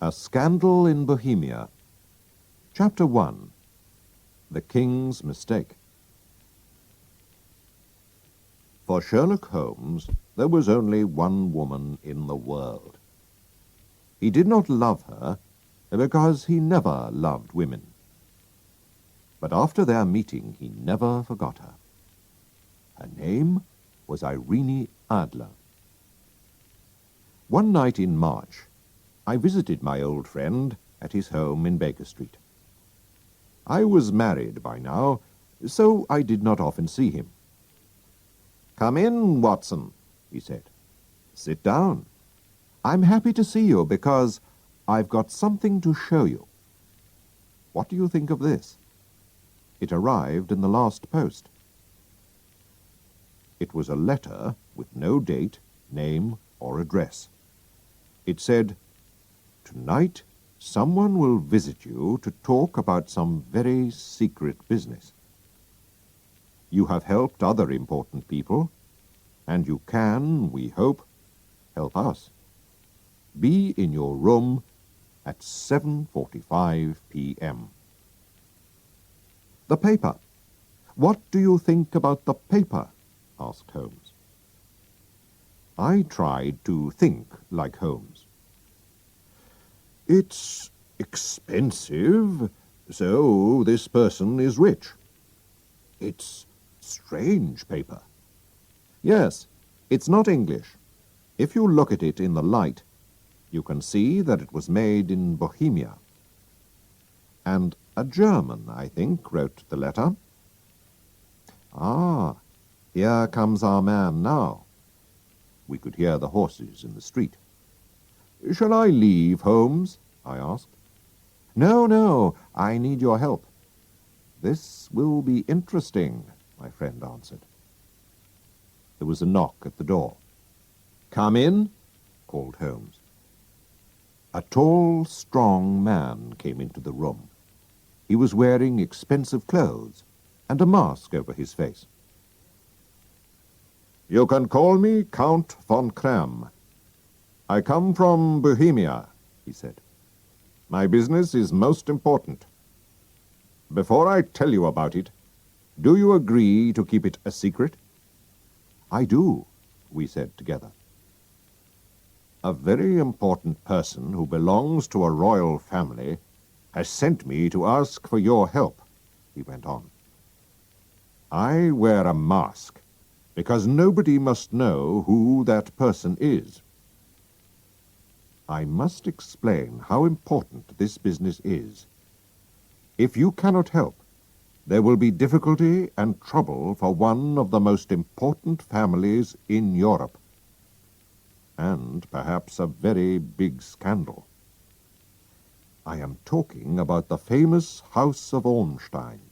A Scandal in Bohemia. Chapter 1. The King's Mistake. For Sherlock Holmes, there was only one woman in the world. He did not love her because he never loved women. But after their meeting, he never forgot her. Her name was Irene Adler. One night in March, I visited my old friend at his home in Baker Street. I was married by now, so I did not often see him. "Come in, Watson," he said. "Sit down. I'm happy to see you because I've got something to show you. What do you think of this?" It arrived in the last post. It was a letter with no date, name, or address. It said, "Tonight, someone will visit you to talk about some very secret business. You have helped other important people, and you can, we hope, help us. Be in your room at 7:45 p.m. "The paper. What do you think about the paper?" asked Holmes. I tried to think like Holmes. "It's expensive, so this person is rich. It's strange paper." "Yes, it's not English. If you look at it in the light, you can see that it was made in Bohemia. And a German, I think, wrote the letter." "Ah, here comes our man now." We could hear the horses in the street. "Shall I leave, Holmes?" I asked. "No, no, I need your help." "This will be interesting," my friend answered. There was a knock at the door. "Come in," called Holmes. A tall, strong man came into the room. He was wearing expensive clothes and a mask over his face. "You can call me Count von Kram. I come from Bohemia," he said. "My business is most important. Before I tell you about it, do you agree to keep it a secret?" "I do," we said together. "A very important person who belongs to a royal family has sent me to ask for your help," he went on. "I wear a mask because nobody must know who that person is. I must explain how important this business is. If you cannot help, there will be difficulty and trouble for one of the most important families in Europe, and perhaps a very big scandal. I am talking about the famous House of Ormstein,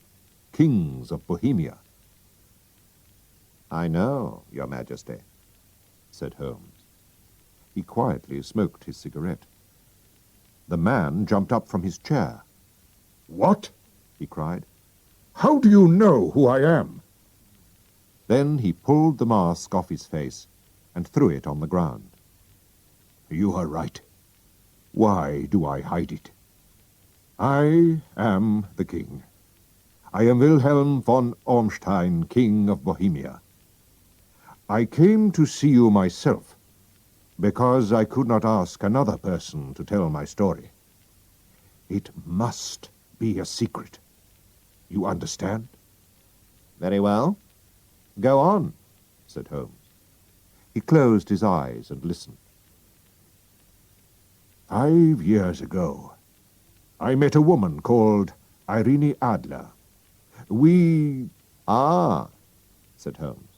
kings of Bohemia." "I know, Your Majesty," said Holmes. He quietly smoked his cigarette. The man jumped up from his chair. "What?" he cried. "How do you know who I am?" Then he pulled the mask off his face and threw it on the ground. "You are right. Why do I hide it? I am the king. I am Wilhelm von Ormstein, king of Bohemia. I came to see you myself because I could not ask another person to tell my story. It must be a secret. You understand?" "Very well. Go on," said Holmes. He closed his eyes and listened. 5 years ago, I met a woman called Irene Adler. We... "Ah," said Holmes.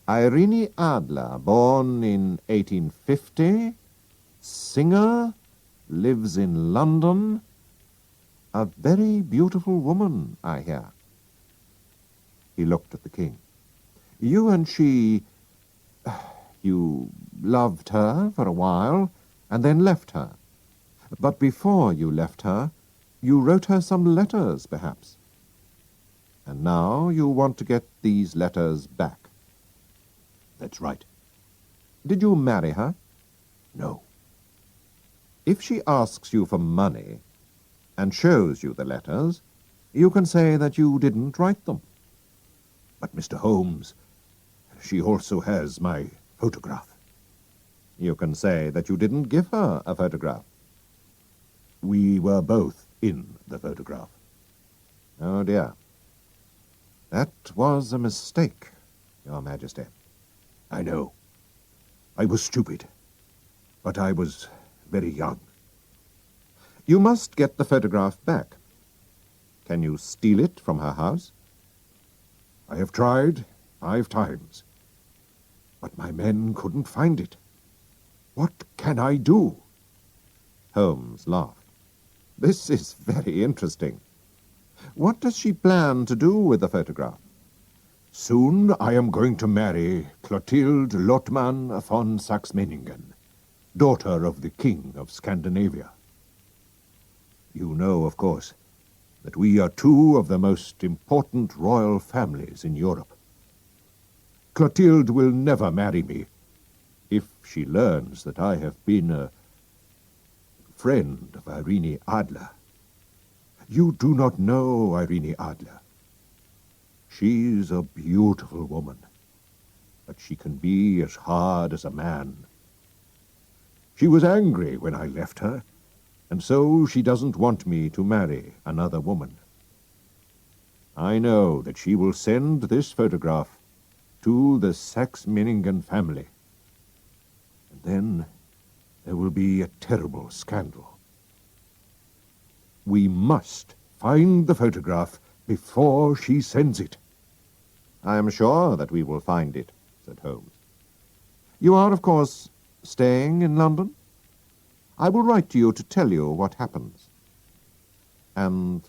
"Irene Adler, born in 1850, singer, lives in London. A very beautiful woman, I hear." He looked at the king. "You and she... you loved her for a while, and then left her. But before you left her, you wrote her some letters, perhaps. And now you want to get these letters back." "That's right." "Did you marry her?" "No." If she asks you for money and shows you the letters, you can say that you didn't write them. But, Mr. Holmes, she also has my photograph. You can say that you didn't give her a photograph. We were both in the photograph. Oh, dear. That was a mistake, Your Majesty. I know. I was stupid. But I was very young. You must get the photograph back. Can you steal it from her house? I have tried 5 times. But my men couldn't find it. What can I do? Holmes laughed. This is very interesting. What does she plan to do with the photograph? Soon I am going to marry Clotilde Lothman von Saxe-Meiningen, daughter of the King of Scandinavia. You know, of course, that we are 2 of the most important royal families in Europe. Clotilde will never marry me if she learns that I have been a friend of Irene Adler. You do not know Irene Adler. She's a beautiful woman, but she can be as hard as a man. She was angry when I left her, and so she doesn't want me to marry another woman. I know that she will send this photograph to the Saxe-Meiningen family. And then there will be a terrible scandal. We must find the photograph before she sends it. I am sure that we will find it, said Holmes. You are, of course, staying in London? I will write to you to tell you what happens. And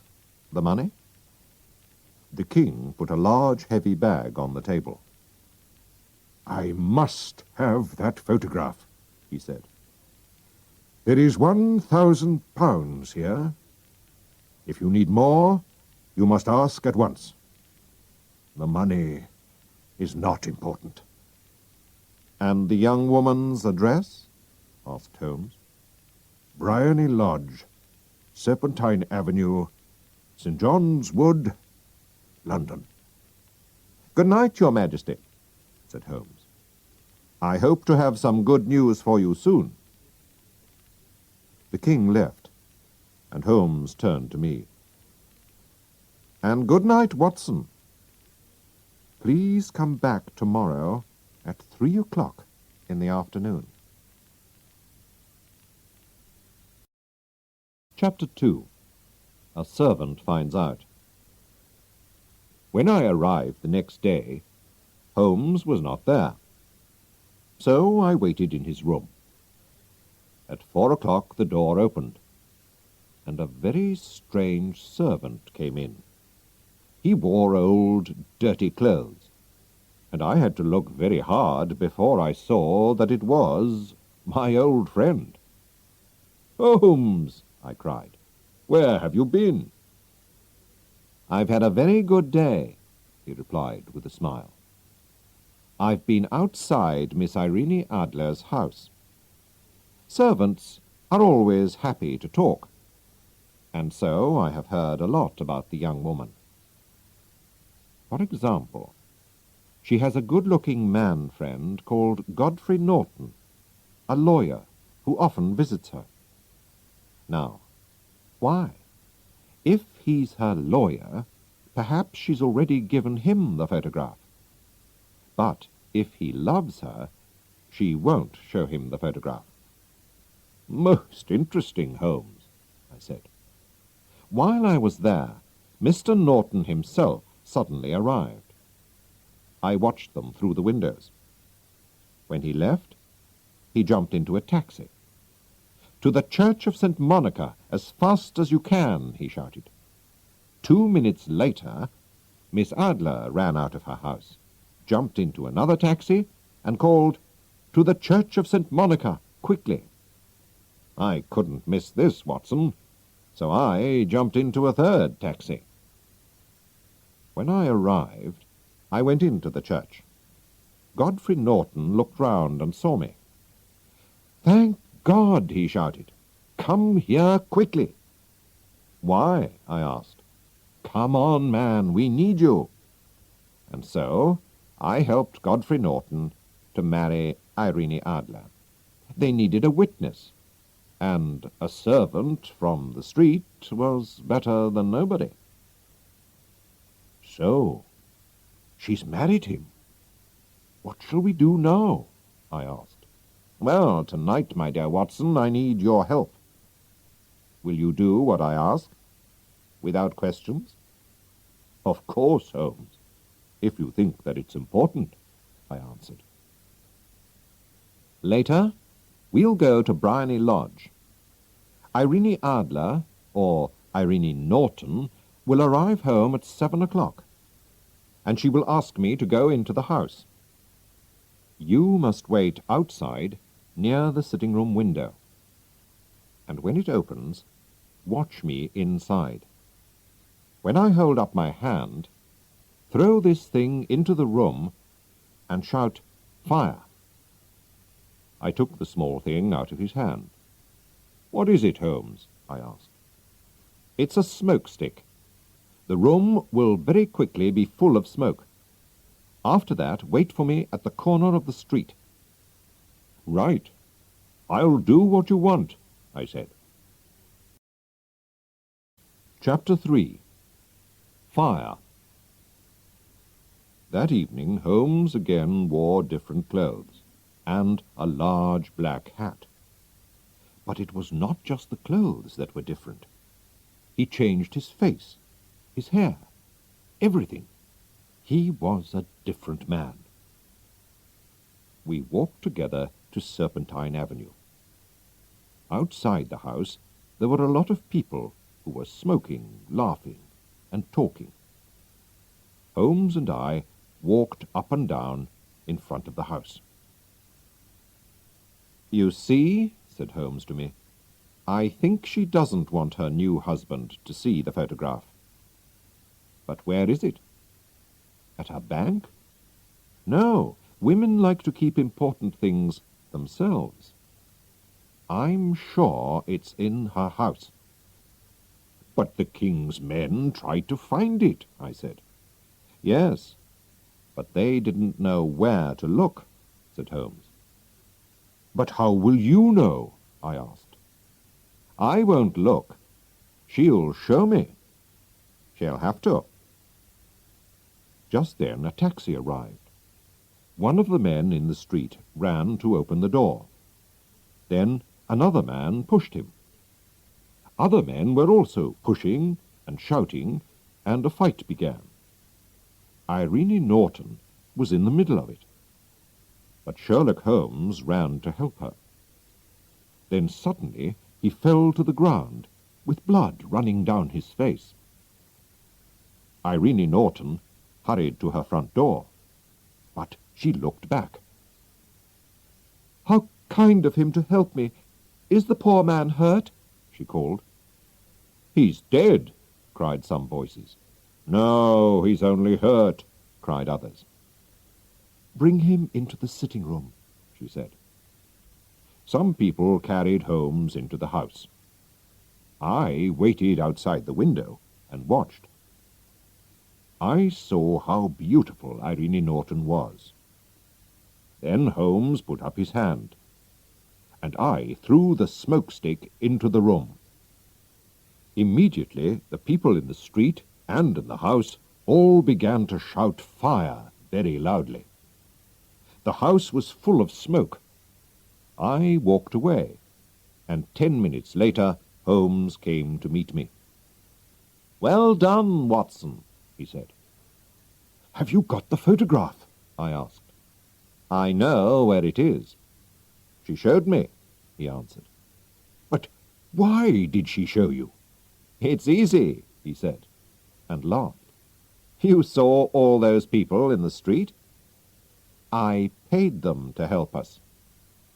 the money? The king put a large, heavy bag on the table. I must have that photograph, he said. There is £1,000 here. If you need more, you must ask at once. The money is not important. And the young woman's address? Asked Holmes. Bryony Lodge, Serpentine Avenue, St. John's Wood, London. Good night, Your Majesty, said Holmes. I hope to have some good news for you soon. The king left, and Holmes turned to me. And good night, Watson. Please come back tomorrow at 3 o'clock in the afternoon. Chapter 2. A Servant Finds Out. When I arrived the next day, Holmes was not there. So I waited in his room. At 4 o'clock the door opened, and a very strange servant came in. He wore old, dirty clothes, and I had to look very hard before I saw that it was my old friend. "Holmes!" I cried. "Where have you been?" "I've had a very good day," he replied with a smile. "I've been outside Miss Irene Adler's house. Servants are always happy to talk, and so I have heard a lot about the young woman. For example, she has a good-looking man friend called Godfrey Norton, a lawyer who often visits her. Now, why? If he's her lawyer, perhaps she's already given him the photograph. But if he loves her, she won't show him the photograph." "Most interesting, Holmes," I said. While I was there, Mr. Norton himself suddenly arrived. I watched them through the windows. When he left, he jumped into a taxi. "To the Church of St. Monica, as fast as you can," he shouted. 2 minutes later, Miss Adler ran out of her house, jumped into another taxi, and called, "To the Church of St. Monica, quickly." I couldn't miss this, Watson, so I jumped into a third taxi. When I arrived, I went into the church. Godfrey Norton looked round and saw me. "Thank God!" he shouted. come here quickly." "Why?" I asked. "Come on, man, we need you." And so I helped Godfrey Norton to marry Irene Adler. They needed a witness, and a servant from the street was better than nobody. "So, she's married him. What shall we do now?" I asked. "Well, tonight, my dear Watson, I need your help. Will you do what I ask? Without questions?" "Of course, Holmes, if you think that it's important," I answered. Later, we'll go to Bryony Lodge. Irene Adler, or Irene Norton, will arrive home at 7 o'clock, and she will ask me to go into the house. You must wait outside near the sitting-room window, and when it opens, watch me inside. When I hold up my hand, throw this thing into the room and shout, 'Fire!'" I took the small thing out of his hand. "What is it, Holmes?" I asked. "It's a smoke stick. The room will very quickly be full of smoke. After that, wait for me at the corner of the street." "Right. I'll do what you want," I said. Chapter 3. Fire. That evening Holmes again wore different clothes, and a large black hat. But it was not just the clothes that were different. He changed his face, his hair, everything. He was a different man. We walked together to Serpentine Avenue. Outside the house there were a lot of people who were smoking, laughing, and talking. Holmes and I walked up and down in front of the house. "You see," said Holmes to me, "I think she doesn't want her new husband to see the photograph." "But where is it?" "At her bank?" "No, women like to keep important things themselves. I'm sure it's in her house." "But the king's men tried to find it," I said. "Yes, but they didn't know where to look," said Holmes. "But how will you know?" I asked. "I won't look. She'll show me. She'll have to." Just then a taxi arrived. One of the men in the street ran to open the door. Then another man pushed him. Other men were also pushing and shouting, and a fight began. Irene Norton was in the middle of it, but Sherlock Holmes ran to help her. Then suddenly he fell to the ground, with blood running down his face. Irene Norton hurried to her front door, but she looked back. "How kind of him to help me! Is the poor man hurt?" she called. "He's dead," cried some voices. "No, he's only hurt," cried others. "Bring him into the sitting-room," she said. Some people carried Holmes into the house. I waited outside the window and watched. I saw how beautiful Irene Norton was. Then Holmes put up his hand, and I threw the smoke stick into the room. Immediately the people in the street and in the house all began to shout fire very loudly. The house was full of smoke. I walked away, and 10 minutes later Holmes came to meet me. "Well done, Watson," he said. "Have you got the photograph?" I asked. "I know where it is. She showed me," he answered. "But why did she show you?" "It's easy," he said, and laughed. "You saw all those people in the street? I paid them to help us.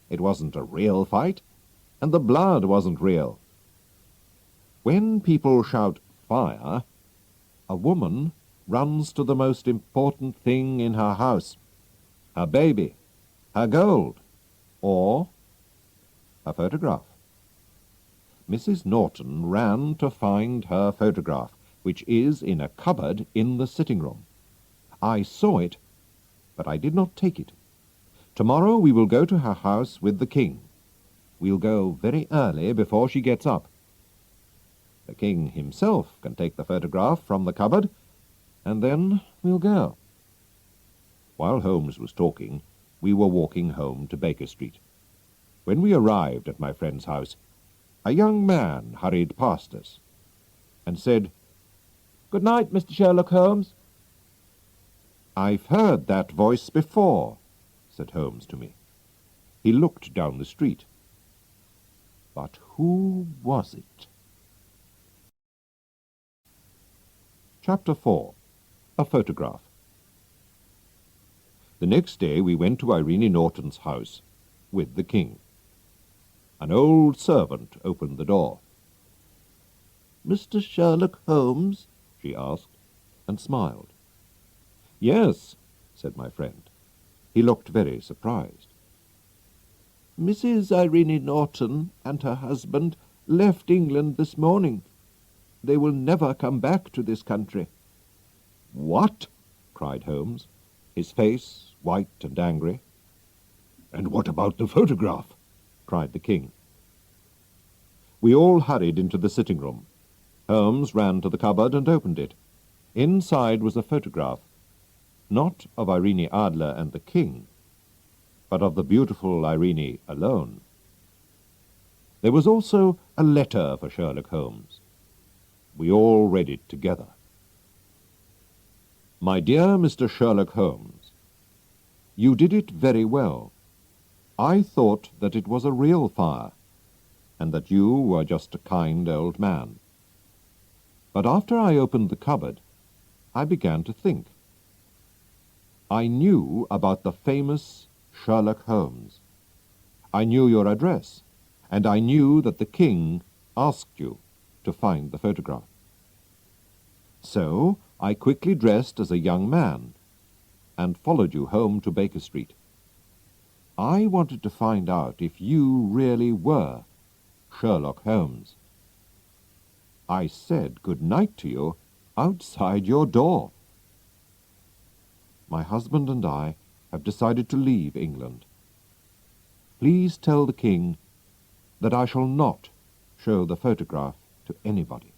It wasn't a real fight, and the blood wasn't real. When people shout fire, a woman runs to the most important thing in her house, her baby, her gold, or a photograph. Mrs. Norton ran to find her photograph, which is in a cupboard in the sitting-room. I saw it, but I did not take it. Tomorrow we will go to her house with the king. We'll go very early before she gets up. The king himself can take the photograph from the cupboard, and then we'll go." While Holmes was talking, we were walking home to Baker Street. When we arrived at my friend's house, a young man hurried past us and said, "Good night, Mr. Sherlock Holmes." "I've heard that voice before," said Holmes to me. He looked down the street. But who was it? Chapter 4. A Photograph. The next day we went to Irene Norton's house with the king. An old servant opened the door. "Mr. Sherlock Holmes?" she asked, and smiled. "Yes," said my friend. He looked very surprised. "Mrs. Irene Norton and her husband left England this morning. They will never come back to this country." "What?" cried Holmes, his face white and angry. "And what about the photograph?" cried the king. We all hurried into the sitting-room. Holmes ran to the cupboard and opened it. Inside was a photograph, not of Irene Adler and the king, but of the beautiful Irene alone. There was also a letter for Sherlock Holmes. We all read it together. "My dear Mr. Sherlock Holmes, you did it very well. I thought that it was a real fire, and that you were just a kind old man. But after I opened the cupboard, I began to think. I knew about the famous Sherlock Holmes. I knew your address, and I knew that the king asked you to find the photograph. So I quickly dressed as a young man and followed you home to Baker Street. I wanted to find out if you really were Sherlock Holmes. I said good night to you outside your door. My husband and I have decided to leave England. Please tell the king that I shall not show the photograph to anybody.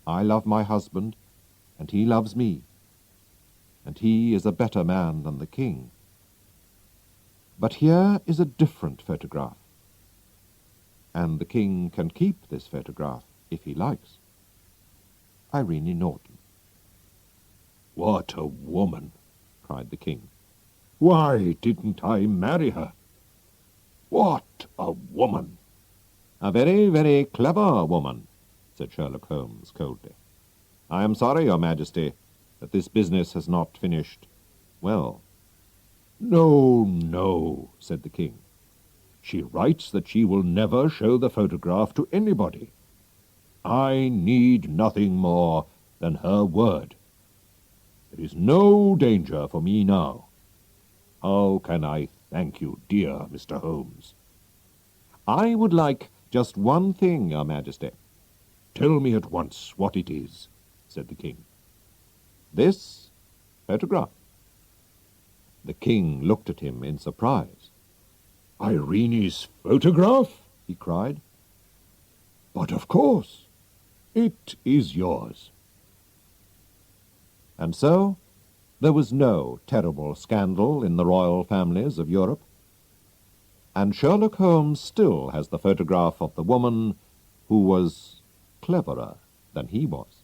I love my husband, and he loves me, and he is a better man than the king. But here is a different photograph, and the king can keep this photograph if he likes. Irene Norton." "What a woman!" cried the king. "Why didn't I marry her? What a woman!" "A very, very clever woman," said Sherlock Holmes coldly. "I am sorry, Your Majesty, that this business has not finished well." "No, no," said the king. "She writes that she will never show the photograph to anybody. I need nothing more than her word. There is no danger for me now. How can I thank you, dear Mr. Holmes?" "I would like just one thing, Your Majesty." "Tell me at once what it is," said the king. "This photograph." The king looked at him in surprise. "Irene's photograph?" he cried. "But of course, it is yours." And so there was no terrible scandal in the royal families of Europe, and Sherlock Holmes still has the photograph of the woman who was cleverer than he was.